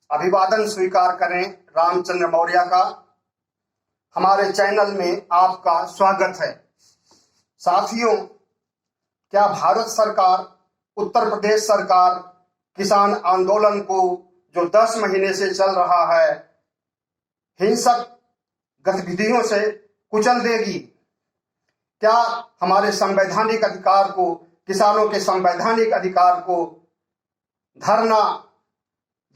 अभिवादन स्वीकार करें रामचंद्र मौर्य का। हमारे चैनल में आपका स्वागत है। साथियों, क्या भारत सरकार, उत्तर प्रदेश सरकार किसान आंदोलन को जो 10 महीने से चल रहा है हिंसक गतिविधियों से कुचल देगी? क्या हमारे संवैधानिक अधिकार को, किसानों के संवैधानिक अधिकार को, धरना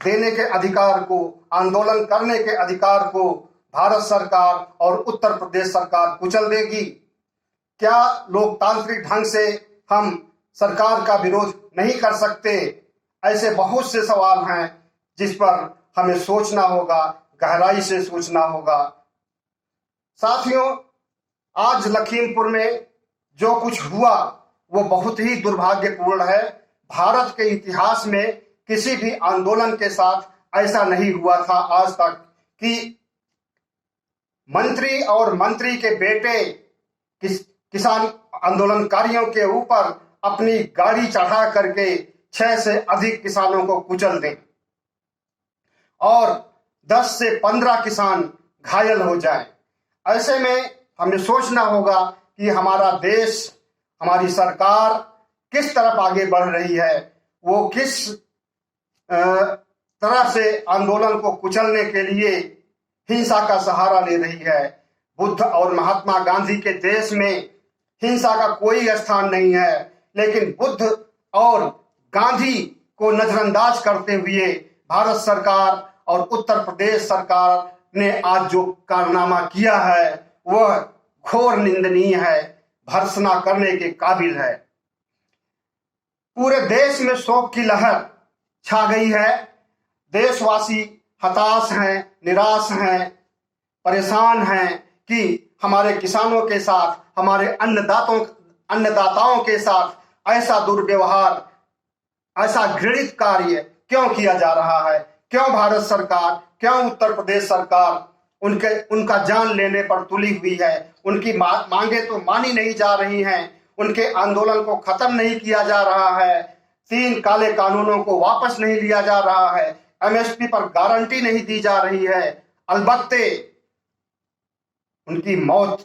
देने के अधिकार को, आंदोलन करने के अधिकार को भारत सरकार और उत्तर प्रदेश सरकार कुचल देगी? क्या लोकतांत्रिक ढंग से हम सरकार का विरोध नहीं कर सकते? ऐसे बहुत से सवाल हैं जिस पर हमें सोचना होगा, गहराई से सोचना होगा। साथियों, आज लखीमपुर में जो कुछ हुआ वो बहुत ही दुर्भाग्यपूर्ण है। भारत के इतिहास में किसी भी आंदोलन के साथ ऐसा नहीं हुआ था आज तक कि मंत्री और मंत्री के बेटे किसान आंदोलनकारियों के ऊपर अपनी गाड़ी चढ़ा करके 6 से अधिक किसानों को कुचल दें और 10 से 15 किसान घायल हो जाएं। ऐसे में हमें सोचना होगा कि हमारा देश, हमारी सरकार किस तरफ आगे बढ़ रही है, वो किस तरह से आंदोलन को कुचलने के लिए हिंसा का सहारा ले रही है। बुद्ध और महात्मा गांधी के देश में हिंसा का कोई स्थान नहीं है, लेकिन बुद्ध और गांधी को नजरअंदाज करते हुए भारत सरकार और उत्तर प्रदेश सरकार ने आज जो कारनामा किया है वह घोर निंदनीय है, भर्त्सना करने के काबिल है। पूरे देश में शोक की लहर छा गई है। देशवासी हताश हैं, निराश हैं, परेशान हैं कि हमारे किसानों के साथ, हमारे अन्नदाताओं के साथ ऐसा दुर्व्यवहार, ऐसा घृणित कार्य क्यों किया जा रहा है? क्यों भारत सरकार, क्यों उत्तर प्रदेश सरकार उनका जान लेने पर तुली हुई है? उनकी मांगे तो मानी नहीं जा रही हैं, उनके आंदोलन को खत्म नहीं किया जा रहा है, 3 काले कानूनों को वापस नहीं लिया जा रहा है, एमएसपी पर गारंटी नहीं दी जा रही है, अलबत्ते उनकी मौत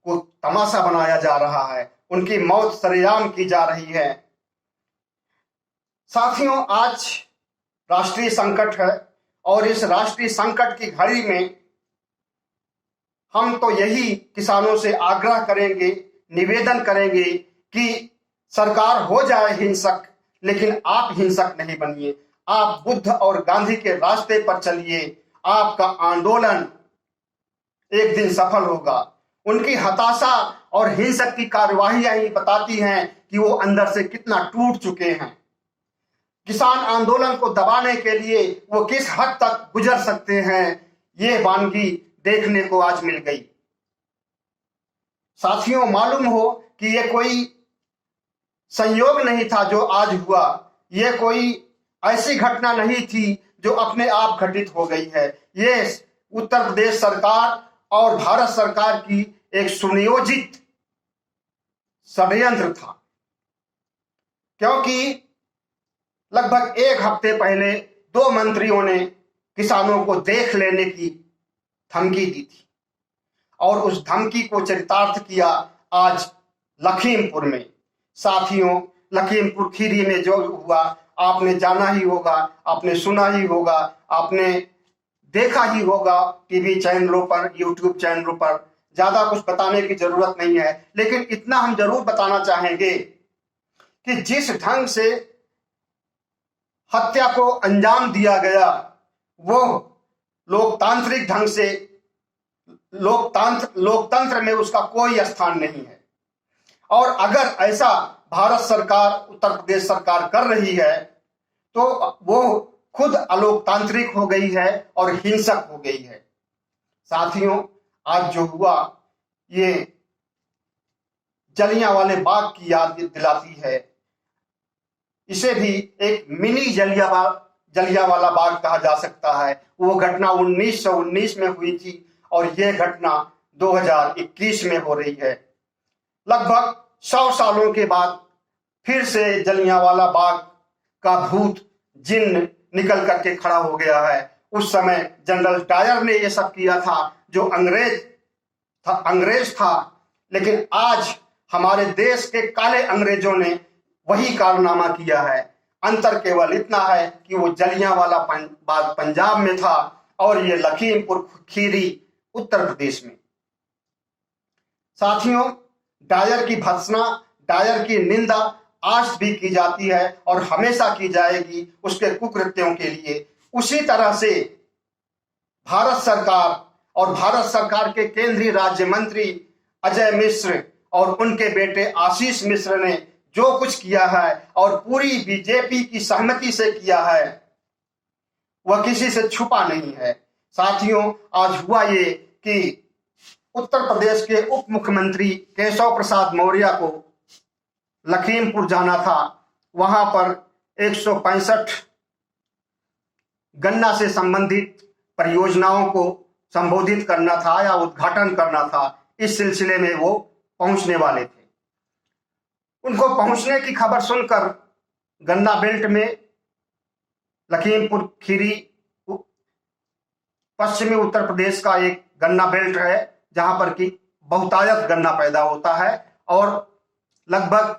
को तमाशा बनाया जा रहा है, उनकी मौत सरेआम की जा रही है। साथियों, आज राष्ट्रीय संकट है और इस राष्ट्रीय संकट की घड़ी में हम तो यही किसानों से आग्रह करेंगे, निवेदन करेंगे कि सरकार हो जाए हिंसक, लेकिन आप हिंसक नहीं बनिए। आप बुद्ध और गांधी के रास्ते पर चलिए, आपका आंदोलन एक दिन सफल होगा। उनकी हताशा और हिंसक की कार्यवाहियां ही बताती हैं कि वो अंदर से कितना टूट चुके हैं। किसान आंदोलन को दबाने के लिए वो किस हद तक गुजर सकते हैं, ये वानगी देखने को आज मिल गई। साथियों, मालूम हो कि ये कोई संयोग नहीं था जो आज हुआ, ये कोई ऐसी घटना नहीं थी जो अपने आप घटित हो गई है। ये उत्तर प्रदेश सरकार और भारत सरकार की एक सुनियोजित षड्यंत्र था, क्योंकि लगभग 1 हफ्ते पहले 2 मंत्रियों ने किसानों को देख लेने की धमकी दी थी और उस धमकी को चरितार्थ किया आज लखीमपुर में। साथियों, लखीमपुर खीरी में जो हुआ आपने जाना ही होगा, आपने सुना ही होगा, आपने देखा ही होगा टीवी चैनलों पर, यूट्यूब चैनलों पर। ज्यादा कुछ बताने की जरूरत नहीं है, लेकिन इतना हम जरूर बताना चाहेंगे कि जिस ढंग से हत्या को अंजाम दिया गया वो लोकतांत्रिक ढंग से, लोकतंत्र में उसका कोई स्थान नहीं है। और अगर ऐसा भारत सरकार, उत्तर प्रदेश सरकार कर रही है तो वो खुद अलोकतांत्रिक हो गई है और हिंसक हो गई है। साथियों, आज जो हुआ ये जलियांवाले बाग की याद दिलाती है। इसे भी एक मिनी जलियांवाला बाग कहा जा सकता है। वो घटना 1919 में हुई थी और ये घटना 2021 में हो रही है। लगभग 100 सालों के बाद फिर से जलियांवाला बाग का भूत जिन्न निकल करके खड़ा हो गया है। उस समय जनरल डायर ने ये सब किया था, जो अंग्रेज था। लेकिन आज हमारे देश के काले अंग्रेजों ने वही कारनामा किया है। अंतर केवल इतना है कि वो जलियांवाला बाग पंजाब में था और ये लखीमपुर खीरी उत्तर प्रदेश में। साथियों, डायर की भर्त्सना, डायर की निंदा आज भी की जाती है और हमेशा की जाएगी उसके कुकृत्यों के लिए। उसी तरह से भारत सरकार और भारत सरकार के केंद्रीय राज्य मंत्री अजय मिश्र और उनके बेटे आशीष मिश्र ने जो कुछ किया है और पूरी बीजेपी की सहमति से किया है, वह किसी से छुपा नहीं है। साथियों, आज हुआ ये कि उत्तर प्रदेश के उप मुख्यमंत्री केशव प्रसाद मौर्य को लखीमपुर जाना था। वहां पर 165 गन्ना से संबंधित परियोजनाओं को संबोधित करना था या उद्घाटन करना था। इस सिलसिले में वो पहुंचने वाले थे। उनको पहुंचने की खबर सुनकर गन्ना बेल्ट में लखीमपुर खीरी पश्चिमी उत्तर प्रदेश का एक गन्ना बेल्ट है, जहां पर कि बहुतायत गन्ना पैदा होता है और लगभग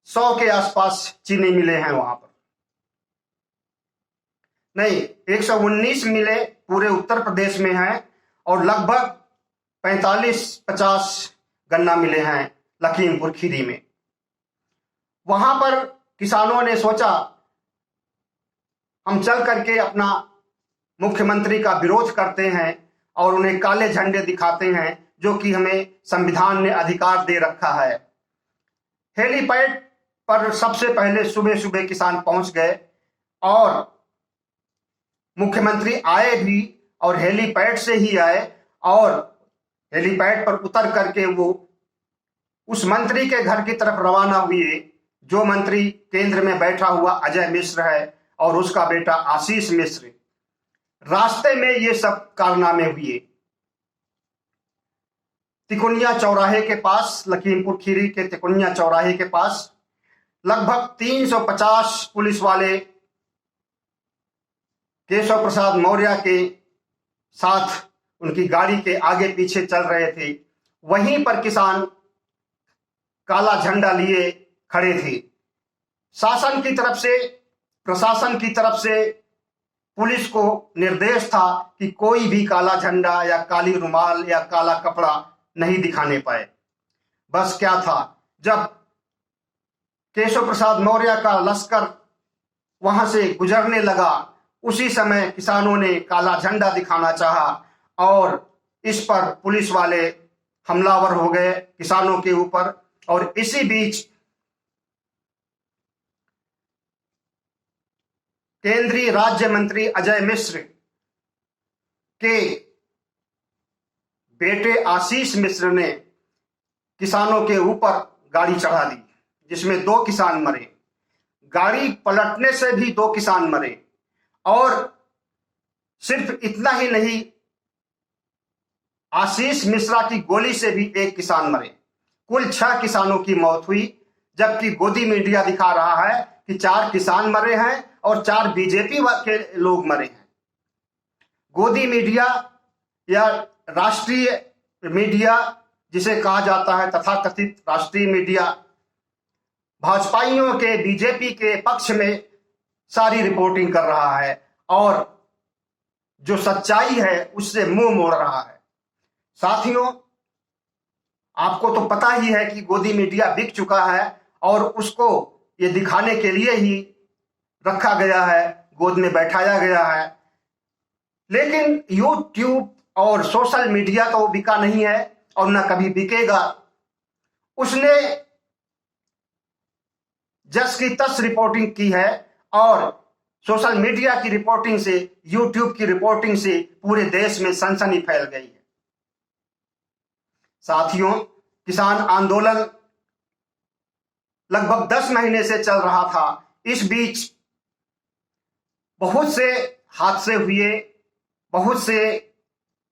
100 के आसपास चीनी मिले हैं वहां पर। नहीं, 119 मिले पूरे उत्तर प्रदेश में हैं और लगभग 45-50 गन्ना मिले हैं लखीमपुर खीरी में। वहां पर किसानों ने सोचा हम चल करके अपना मुख्यमंत्री का विरोध करते हैं और उन्हें काले झंडे दिखाते हैं, जो कि हमें संविधान ने अधिकार दे रखा है। हेलीपैड पर सबसे पहले सुबह सुबह किसान पहुंच गए और मुख्यमंत्री आए भी और हेलीपैड से ही आए और हेलीपैड पर उतर करके वो उस मंत्री के घर की तरफ रवाना हुए, जो मंत्री केंद्र में बैठा हुआ अजय मिश्र है और उसका बेटा आशीष मिश्र। रास्ते में ये सब कारनामे हुए। तिकोनिया चौराहे के पास, लखीमपुर खीरी के तिकोनिया चौराहे के पास लगभग 350 पुलिस वाले केशव प्रसाद मौर्य के साथ उनकी गाड़ी के आगे पीछे चल रहे थे। वहीं पर किसान काला झंडा लिए खड़े थे। शासन की तरफ से, प्रशासन की तरफ से पुलिस को निर्देश था कि कोई भी काला झंडा या काली रुमाल या काला कपड़ा नहीं दिखाने पाए। बस क्या था, जब केशव प्रसाद मौर्य का लश्कर वहां से गुजरने लगा, उसी समय किसानों ने काला झंडा दिखाना चाहा और इस पर पुलिस वाले हमलावर हो गए किसानों के ऊपर। और इसी बीच केंद्रीय राज्य मंत्री अजय मिश्र के बेटे आशीष मिश्र ने किसानों के ऊपर गाड़ी चढ़ा दी, जिसमें 2 किसान मरे। गाड़ी पलटने से भी 2 किसान मरे और सिर्फ इतना ही नहीं, आशीष मिश्रा की गोली से भी 1 किसान मरे। कुल 6 किसानों की मौत हुई, जबकि गोदी मीडिया दिखा रहा है कि 4 किसान मरे हैं और 4 बीजेपी के लोग मरे हैं। गोदी मीडिया या राष्ट्रीय मीडिया जिसे कहा जाता है, तथाकथित राष्ट्रीय मीडिया, भाजपाइयों के, बीजेपी के पक्ष में सारी रिपोर्टिंग कर रहा है और जो सच्चाई है उससे मुंह मोड़ रहा है। साथियों, आपको तो पता ही है कि गोदी मीडिया बिक चुका है और उसको ये दिखाने के लिए ही रखा गया है, गोद में बैठाया गया है। लेकिन यूट्यूब और सोशल मीडिया तो बिका नहीं है और ना कभी बिकेगा। उसने जस की तस रिपोर्टिंग की है और सोशल मीडिया की रिपोर्टिंग से, यूट्यूब की रिपोर्टिंग से पूरे देश में सनसनी फैल गई है। साथियों, किसान आंदोलन लगभग 10 महीने से चल रहा था। इस बीच बहुत से हादसे हुए, बहुत से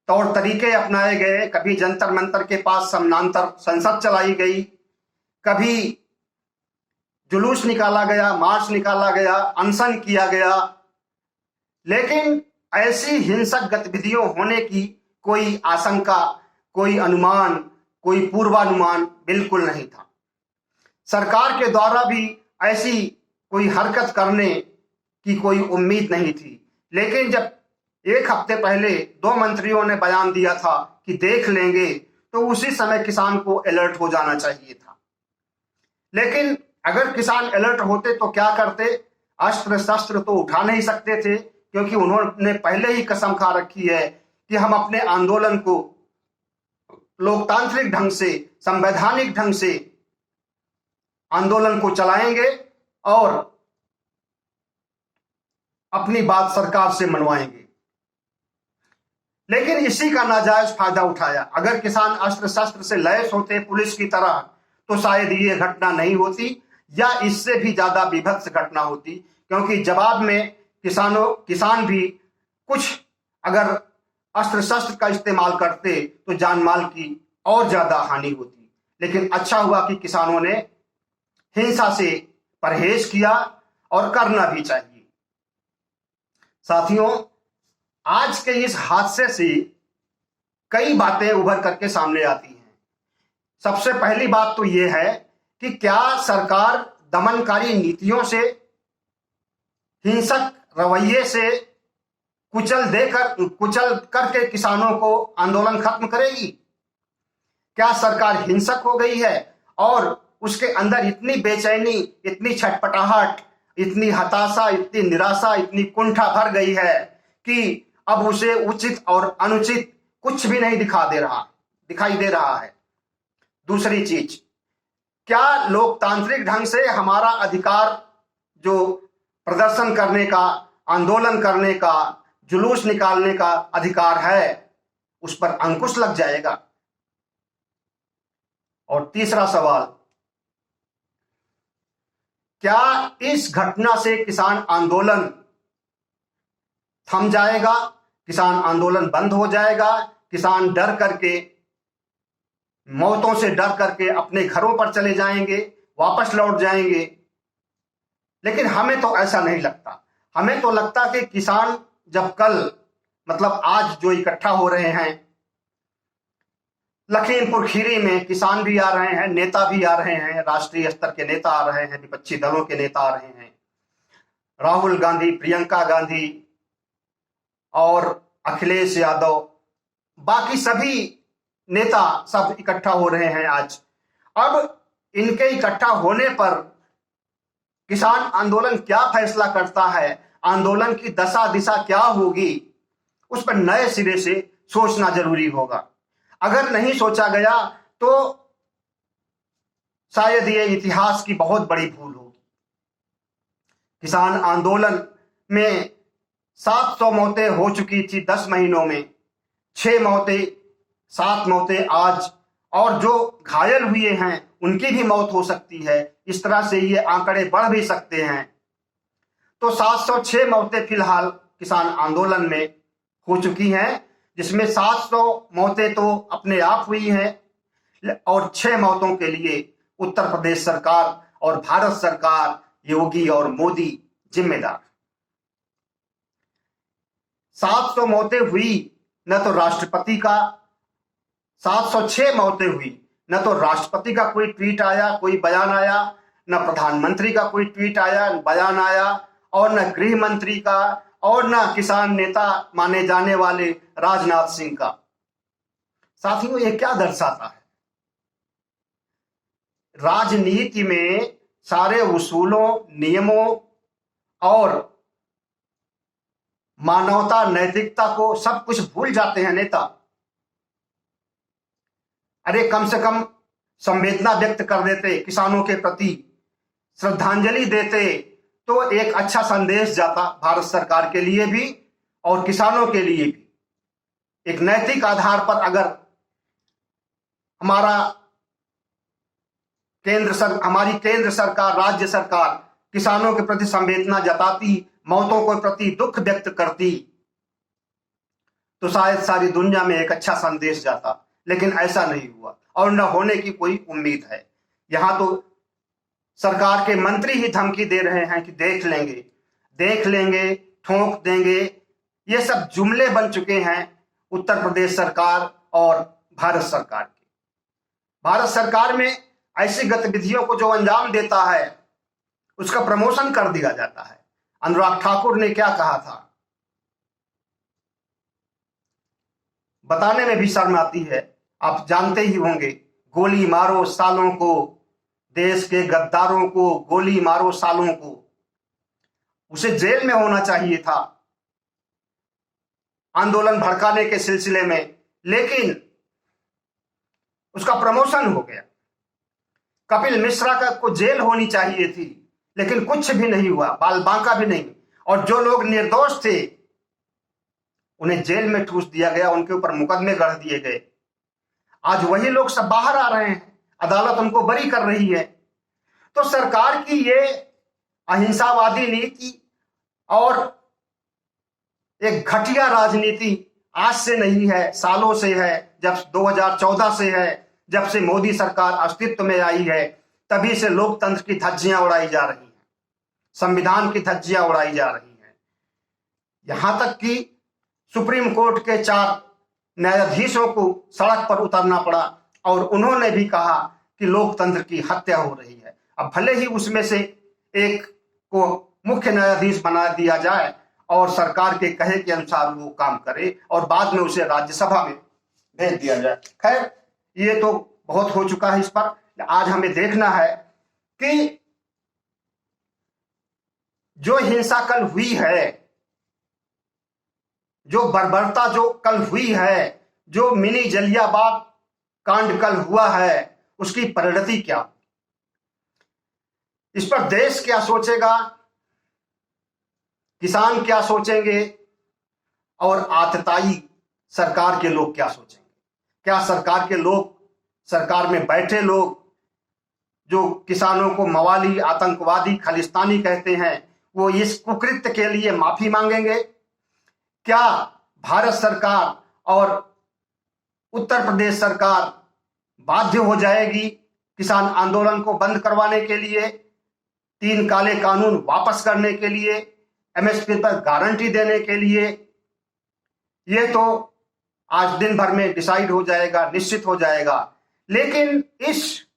तौर तरीके अपनाए गए। कभी जंतर मंतर के पास समानांतर संसद चलाई गई, कभी जुलूस निकाला गया, मार्च निकाला गया, अनशन किया गया, लेकिन ऐसी हिंसक गतिविधियों होने की कोई आशंका, कोई अनुमान, कोई पूर्वानुमान बिल्कुल नहीं था। सरकार के द्वारा भी ऐसी कोई हरकत करने की कोई उम्मीद नहीं थी। लेकिन जब एक हफ्ते पहले दो मंत्रियों ने बयान दिया था कि देख लेंगे, तो उसी समय किसान को अलर्ट हो जाना चाहिए था। लेकिन अगर किसान अलर्ट होते तो क्या करते? अस्त्र शस्त्र तो उठा नहीं सकते थे, क्योंकि उन्होंने पहले ही कसम खा रखी है कि हम अपने आंदोलन को लोकतांत्रिक ढंग से, संवैधानिक ढंग से आंदोलन को चलाएंगे और अपनी बात सरकार से मनवाएंगे। लेकिन इसी का नाजायज फायदा उठाया। अगर किसान अस्त्र शस्त्र से लैस होते पुलिस की तरह, तो शायद ये घटना नहीं होती, या इससे भी ज्यादा विभत्स घटना होती, क्योंकि जवाब में किसान भी कुछ अगर अस्त्र शस्त्र का इस्तेमाल करते तो जान माल की और ज्यादा हानि होती। लेकिन अच्छा हुआ कि किसानों ने हिंसा से परहेज किया, और करना भी चाहिए। साथियों, आज के इस हादसे से कई बातें उभर करके सामने आती हैं। सबसे पहली बात तो यह है कि क्या सरकार दमनकारी नीतियों से, हिंसक रवैये से कुचल करके किसानों को आंदोलन खत्म करेगी? क्या सरकार हिंसक हो गई है और उसके अंदर इतनी बेचैनी, इतनी छटपटाहट, इतनी हताशा, इतनी निराशा, इतनी कुंठा भर गई है कि अब उसे उचित और अनुचित कुछ भी नहीं दिखाई दे रहा है? दूसरी चीज, क्या लोकतांत्रिक ढंग से हमारा अधिकार, जो प्रदर्शन करने का, आंदोलन करने का, जुलूस निकालने का अधिकार है, उस पर अंकुश लग जाएगा? और तीसरा सवाल, क्या इस घटना से किसान आंदोलन थम जाएगा? किसान आंदोलन बंद हो जाएगा? किसान डर करके, मौतों से डर करके अपने घरों पर चले जाएंगे, वापस लौट जाएंगे? लेकिन हमें तो ऐसा नहीं लगता। हमें तो लगता कि किसान जब कल, मतलब आज जो इकट्ठा हो रहे हैं, लखीमपुर खीरी में किसान भी आ रहे हैं, नेता भी आ रहे हैं, राष्ट्रीय स्तर के नेता आ रहे हैं, विपक्षी दलों के नेता आ रहे हैं, राहुल गांधी, प्रियंका गांधी और अखिलेश यादव, बाकी सभी नेता सब इकट्ठा हो रहे हैं आज। अब इनके इकट्ठा होने पर किसान आंदोलन क्या फैसला करता है, आंदोलन की दशा दिशा क्या होगी, उस पर नए सिरे से सोचना जरूरी होगा। अगर नहीं सोचा गया तो शायद ये इतिहास की बहुत बड़ी भूल होगी। किसान आंदोलन में 700 मौतें हो चुकी थी 10 महीनों में, 6 मौतें, 7 मौतें आज, और जो घायल हुए हैं उनकी भी मौत हो सकती है। इस तरह से ये आंकड़े बढ़ भी सकते हैं। तो 706 मौतें फिलहाल किसान आंदोलन में हो चुकी हैं, जिसमें 700 मौतें तो अपने आप हुई हैं, और 6 मौतों के लिए उत्तर प्रदेश सरकार और भारत सरकार, योगी और मोदी जिम्मेदार। 700 मौतें हुई, न तो राष्ट्रपति का, 706 मौतें हुई, न तो राष्ट्रपति का कोई ट्वीट आया, कोई बयान आया, न प्रधानमंत्री का कोई ट्वीट आया, बयान आया, और न गृह मंत्री का, और न किसान नेता माने जाने वाले राजनाथ सिंह का। साथियों, ये क्या दर्शाता है? राजनीति में सारे उसूलों, नियमों और मानवता, नैतिकता को सब कुछ भूल जाते हैं नेता। अरे कम से कम संवेदना व्यक्त कर देते, किसानों के प्रति श्रद्धांजलि देते, तो एक अच्छा संदेश जाता भारत सरकार के लिए भी और किसानों के लिए भी। एक नैतिक आधार पर अगर हमारी केंद्र सरकार, राज्य सरकार किसानों के प्रति संवेदना जताती, मौतों के प्रति दुख व्यक्त करती, तो शायद सारी दुनिया में एक अच्छा संदेश जाता। लेकिन ऐसा नहीं हुआ, और न होने की कोई उम्मीद है। यहां तो सरकार के मंत्री ही धमकी दे रहे हैं कि देख लेंगे, ठोक देंगे। ये सब जुमले बन चुके हैं उत्तर प्रदेश सरकार और भारत सरकार के। भारत सरकार में ऐसी गतिविधियों को जो अंजाम देता है उसका प्रमोशन कर दिया जाता है। अनुराग ठाकुर ने क्या कहा था, बताने में भी शर्म आती है। आप जानते ही होंगे, गोली मारो सालों को, देश के गद्दारों को गोली मारो सालों को। उसे जेल में होना चाहिए था आंदोलन भड़काने के सिलसिले में, लेकिन उसका प्रमोशन हो गया। कपिल मिश्रा को जेल होनी चाहिए थी, लेकिन कुछ भी नहीं हुआ, बाल बांका भी नहीं। और जो लोग निर्दोष थे उन्हें जेल में ठूस दिया गया, उनके ऊपर मुकदमे गढ़ दिए गए। आज वही लोग सब बाहर आ रहे हैं, अदालत उनको बरी कर रही है। तो सरकार की ये अहिंसावादी नीति और एक घटिया राजनीति आज से नहीं है, सालों से है। जब 2014 से है, जब से मोदी सरकार अस्तित्व में आई है, तभी से लोकतंत्र की धज्जियां उड़ाई जा रही हैं, संविधान की धज्जियां उड़ाई जा रही हैं। यहां तक कि सुप्रीम कोर्ट के 4 न्यायाधीशों को सड़क पर उतरना पड़ा और उन्होंने भी कहा कि लोकतंत्र की हत्या हो रही है। अब भले ही उसमें से एक को मुख्य न्यायाधीश बना दिया जाए और सरकार के कहे के अनुसार वो काम करे और बाद में उसे राज्यसभा में भेज दिया जाए। खैर, ये तो बहुत हो चुका है इस पर। आज हमें देखना है कि जो हिंसा कल हुई है, जो बर्बरता जो कल हुई है, जो मिनी जलियाबाग कांड कल हुआ है, उसकी परिणति क्या, इस पर देश क्या सोचेगा, किसान क्या सोचेंगे और आतताई सरकार के लोग क्या सोचेंगे। क्या सरकार के लोग, सरकार में बैठे लोग जो किसानों को मवाली, आतंकवादी, खालिस्तानी कहते हैं, वो इस कुकृत्य के लिए माफी मांगेंगे? क्या भारत सरकार और उत्तर प्रदेश सरकार बाध्य हो जाएगी किसान आंदोलन को बंद करवाने के लिए, 3 काले कानून वापस करने के लिए, एमएसपी पर गारंटी देने के लिए? ये तो आज दिन भर में डिसाइड हो जाएगा, निश्चित हो जाएगा। लेकिन इस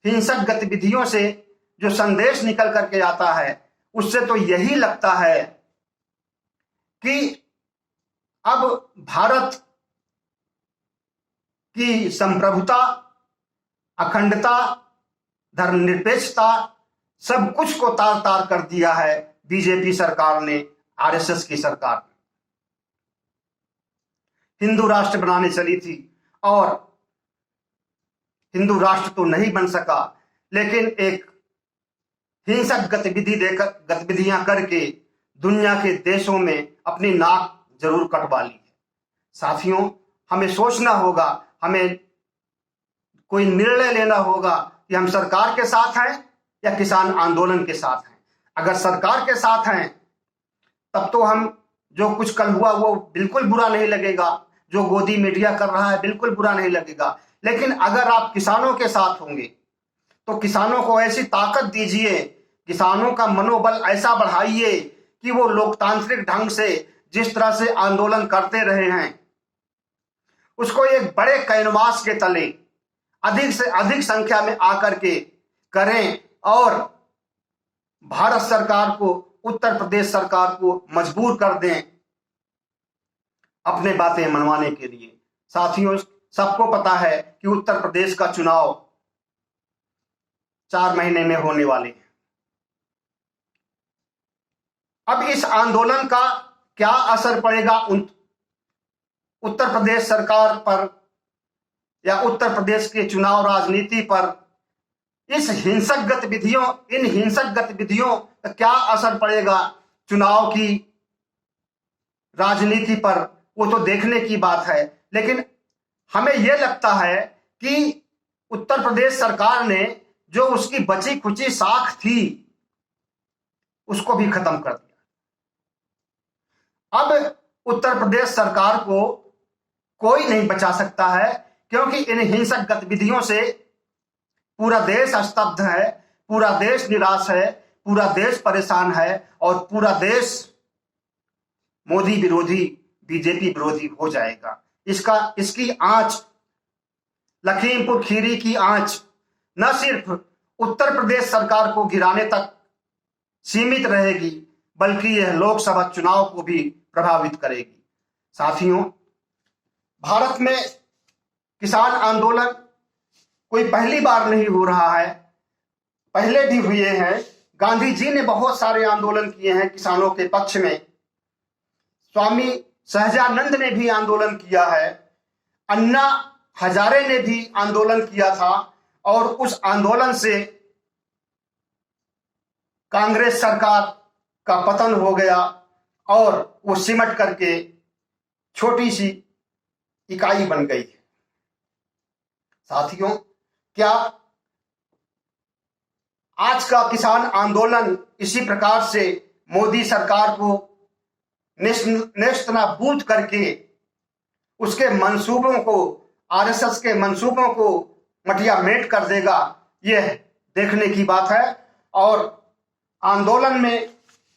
हिंसक गतिविधियों से जो संदेश निकल करके आता है, उससे तो यही लगता है कि अब भारत की संप्रभुता, अखंडता, धर्मनिरपेक्षता, सब कुछ को तार तार कर दिया है बीजेपी सरकार ने, आरएसएस की सरकार ने। हिंदू राष्ट्र बनाने चली थी और हिंदू राष्ट्र तो नहीं बन सका, लेकिन एक हिंसक गतिविधियां करके दुनिया के देशों में अपनी नाक जरूर कटवा ली है। साथियों, हमें सोचना होगा, हमें कोई निर्णय लेना होगा कि हम सरकार के साथ हैं या किसान आंदोलन के साथ हैं। अगर सरकार के साथ हैं तब तो हम, जो कुछ कल हुआ वो बिल्कुल बुरा नहीं लगेगा, जो गोदी मीडिया कर रहा है बिल्कुल बुरा नहीं लगेगा। लेकिन अगर आप किसानों के साथ होंगे तो किसानों को ऐसी ताकत दीजिए, किसानों का मनोबल ऐसा बढ़ाइए कि वो लोकतांत्रिक ढंग से जिस तरह से आंदोलन करते रहे हैं उसको एक बड़े कैनवास के तले अधिक से अधिक संख्या में आकर के करें और भारत सरकार को, उत्तर प्रदेश सरकार को मजबूर कर दें अपने बातें मनवाने के लिए। साथियों, सबको पता है कि उत्तर प्रदेश का चुनाव 4 महीने में होने वाले हैं। अब इस आंदोलन का क्या असर पड़ेगा उत्तर प्रदेश सरकार पर या उत्तर प्रदेश के चुनाव राजनीति पर, इन हिंसक गतिविधियों का क्या असर पड़ेगा चुनाव की राजनीति पर, वो तो देखने की बात है। लेकिन हमें यह लगता है कि उत्तर प्रदेश सरकार ने जो उसकी बची खुची साख थी उसको भी खत्म कर दिया। अब उत्तर प्रदेश सरकार को कोई नहीं बचा सकता है, क्योंकि इन हिंसक गतिविधियों से पूरा देश स्तब्ध है, पूरा देश निराश है, पूरा देश परेशान है और पूरा देश मोदी विरोधी, बीजेपी विरोधी हो जाएगा। इसकी आंच, लखीमपुर खीरी की आंच न सिर्फ उत्तर प्रदेश सरकार को गिराने तक सीमित रहेगी, बल्कि यह लोकसभा चुनाव को भी प्रभावित करेगी। साथियों, भारत में किसान आंदोलन कोई पहली बार नहीं हो रहा है, पहले भी हुए हैं। गांधी जी ने बहुत सारे आंदोलन किए हैं किसानों के पक्ष में। स्वामी सहजानंद ने भी आंदोलन किया है, अन्ना हजारे ने भी आंदोलन किया था और उस आंदोलन से कांग्रेस सरकार का पतन हो गया और वो सिमट करके छोटी सी इकाई बन गई। साथियों, क्या आज का किसान आंदोलन इसी प्रकार से मोदी सरकार को नेस्तनाबूद करके उसके मंसूबों को, आरएसएस के मंसूबों को मटिया मेट कर देगा? यह देखने की बात है। और आंदोलन में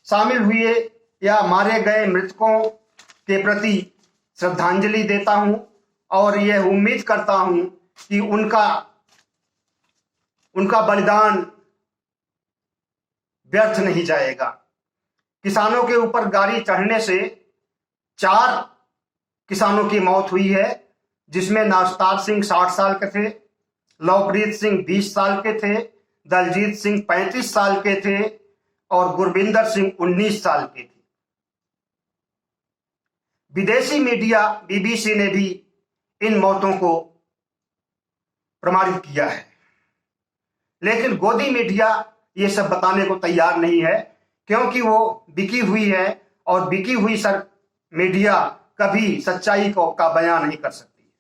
शामिल हुए या मारे गए मृतकों के प्रति श्रद्धांजलि देता हूं और यह उम्मीद करता हूं कि उनका बलिदान व्यर्थ नहीं जाएगा। किसानों के ऊपर गाड़ी चढ़ने से 4 किसानों की मौत हुई है, जिसमें नवतार सिंह 60 साल के थे, लवप्रीत सिंह 20 साल के थे, दलजीत सिंह 35 साल के थे और गुरविंदर सिंह 19 साल के थे। विदेशी मीडिया बीबीसी ने भी इन मौतों को प्रमाणित किया है, लेकिन गोदी मीडिया ये सब बताने को तैयार नहीं है, क्योंकि वो बिकी हुई है और बिकी हुई मीडिया कभी सच्चाई का बयान नहीं कर सकती।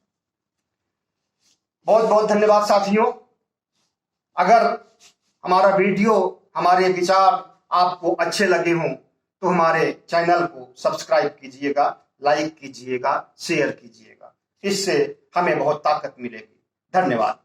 बहुत बहुत धन्यवाद साथियों। अगर हमारा वीडियो, हमारे विचार आपको अच्छे लगे हों तो हमारे चैनल को सब्सक्राइब कीजिएगा, लाइक कीजिएगा, शेयर कीजिएगा। इससे हमें बहुत ताकत मिलेगी। धन्यवाद।